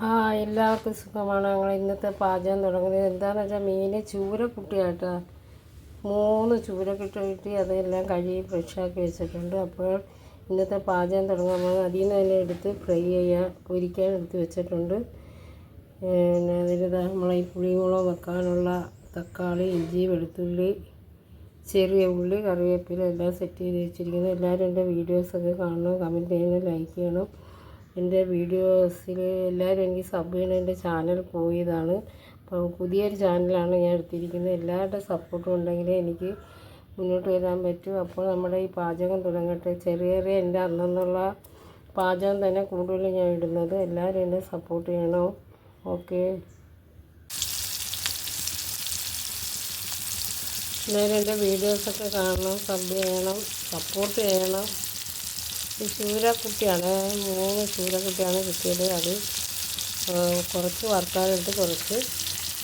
എല്ലാവർക്കും സുഖമാണ്. ഞങ്ങൾ ഇന്നത്തെ പാചകം തുടങ്ങുന്നത് എന്താണെന്ന് വെച്ചാൽ മീൻ ചൂരക്കുട്ടിയായിട്ടാ 3 ചൂരക്കുട്ടി കിട്ടി. അതെല്ലാം കഴുകി ഫ്രഷാക്കി വെച്ചിട്ടുണ്ട്. അപ്പോൾ ഇന്നത്തെ പാചകം തുടങ്ങുമ്പോൾ അതിൽ നിന്ന് തന്നെ എടുത്ത് ഫ്രൈ ചെയ്യാൻ പൊരിക്കാൻ എടുത്ത് വെച്ചിട്ടുണ്ട്. പിന്നെ അതിൽ നമ്മളെ ഈ പുളിമുളക് വെക്കാനുള്ള തക്കാളി, ഇഞ്ചി, വെളുത്തുള്ളി, ചെറിയ ഉള്ളി, കറിവേപ്പില എല്ലാം സെറ്റ് ചെയ്ത് വെച്ചിരിക്കുന്നു. എല്ലാവരും എൻ്റെ വീഡിയോസൊക്കെ കാണണം, കമൻറ്റ് ചെയ്യണം, ലൈക്ക് ചെയ്യണം. എൻ്റെ വീഡിയോസിൽ എല്ലാവരും എനിക്ക് സബ് ചെയ്യണം. എൻ്റെ ചാനൽ പോയതാണ്, അപ്പോൾ പുതിയൊരു ചാനലാണ് ഞാൻ എടുത്തിരിക്കുന്നത്. എല്ലാവരുടെ സപ്പോർട്ടും ഉണ്ടെങ്കിലേ എനിക്ക് മുന്നോട്ട് വരാൻ പറ്റൂ. അപ്പോൾ നമ്മുടെ ഈ പാചകം തുടങ്ങട്ടെ. ചെറിയ എൻ്റെ അന്നുള്ള പാചകം തന്നെ കൂടുതലും ഞാൻ ഇടുന്നത്. എല്ലാവരും എന്നെ സപ്പോർട്ട് ചെയ്യണം. ഓക്കെ, എല്ലാവരും എൻ്റെ വീഡിയോസൊക്കെ കാണണം, സബ് ചെയ്യണം, സപ്പോർട്ട് ചെയ്യണം. ഈ ചൂരക്കുട്ടിയാണ്, 3 ചൂരക്കുട്ടിയാണ് കിട്ടിയത്. അത് കുറച്ച് വറുക്കാനെടുത്ത് കുറച്ച്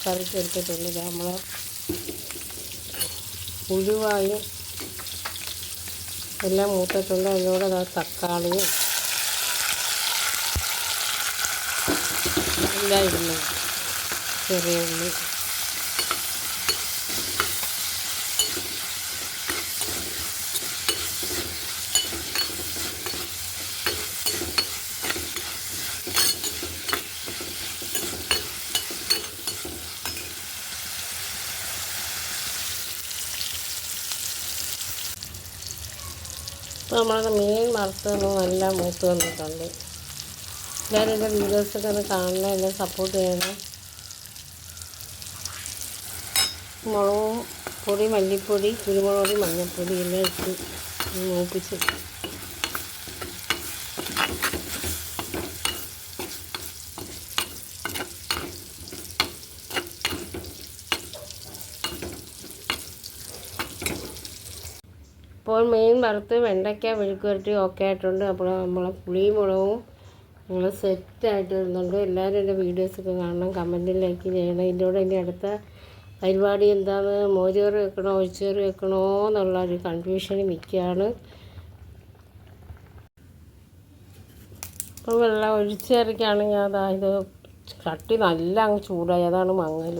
കറിക്ക് എടുത്തിട്ടുണ്ട്. നമ്മൾ ഉലുവായും എല്ലാം മൂത്തിട്ടുണ്ട്. അതിനോട് തക്കാളിയും എല്ലാം ഇടുന്നു, ചെറിയ ഉള്ളി. അപ്പോൾ നമ്മളത് മീൻ വറുത്തൊന്നും നല്ല മൂത്ത് വന്നിട്ടുണ്ട്. എല്ലാവരും എൻ്റെ വീഡിയോസൊക്കെ ഒന്ന് കാണണം, എന്നെ സപ്പോർട്ട് ചെയ്യണം. മുളകും പൊടി, മല്ലിപ്പൊടി, കുരുമുളക് പൊടി, മഞ്ഞൾപ്പൊടി എല്ലാം ഇട്ട് മൂപ്പിച്ച് ഇപ്പോൾ മീൻ വറുത്ത് വെണ്ടയ്ക്ക മെഴുക്കുവരട്ടി ഓക്കെ ആയിട്ടുണ്ട്. അപ്പോൾ നമ്മളെ പുളിയും മുളകും നമ്മൾ സെറ്റായിട്ട് വരുന്നുണ്ട്. എല്ലാവരും എൻ്റെ വീഡിയോസൊക്കെ കാണണം, കമൻറ്റിൽ ലൈക്ക് ചെയ്യണം. ഇതിൻ്റെ കൂടെ എൻ്റെ അടുത്ത പരിപാടി എന്താണ്, മോരുകറി വെക്കണോ ഒഴിച്ചുകറി വെക്കണോ എന്നുള്ള ഒരു കൺഫ്യൂഷന് നിൽക്കുകയാണ്. അപ്പോൾ വെള്ളം ഒഴിച്ചുകറിക്കാണെങ്കിൽ അതായത് ചട്ടി നല്ല അങ്ങ് ചൂടായി, അതാണ് മങ്ങൽ.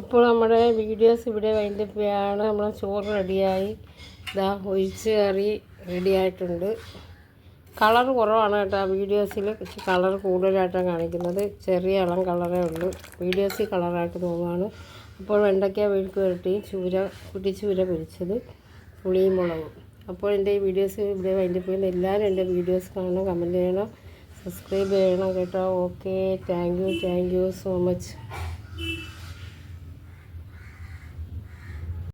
അപ്പോൾ നമ്മുടെ വീഡിയോസ് ഇവിടെ വൈൻഡപ്പാണ്. നമ്മളെ ചോറ് റെഡിയായി, ഇതാ ഒഴിച്ച് കറി റെഡിയായിട്ടുണ്ട്. കളർ കുറവാണ് കേട്ടോ വീഡിയോസിൽ, കളർ കൂടുതലായിട്ടാണ് കാണിക്കുന്നത്. ചെറിയ ഇളം കളറേ ഉള്ളൂ, വീഡിയോസിൽ കളറായിട്ട് തോന്നുകയാണ്. അപ്പോൾ വെണ്ടയ്ക്ക മെഴുക്ക് പുരട്ടി, കുട്ടിച്ചൂര പൊരിച്ചത്, പുളിയും മുളകും. അപ്പോൾ എൻ്റെ ഈ വീഡിയോസ് ഇവിടെ വൈൻഡപ്പ് ചെയ്യുന്നത്. എല്ലാവരും എൻ്റെ വീഡിയോസ് കാണണം, കമൻറ്റ് ചെയ്യണം, സബ്സ്ക്രൈബ് ചെയ്യണം കേട്ടോ. Okay, thank you so much.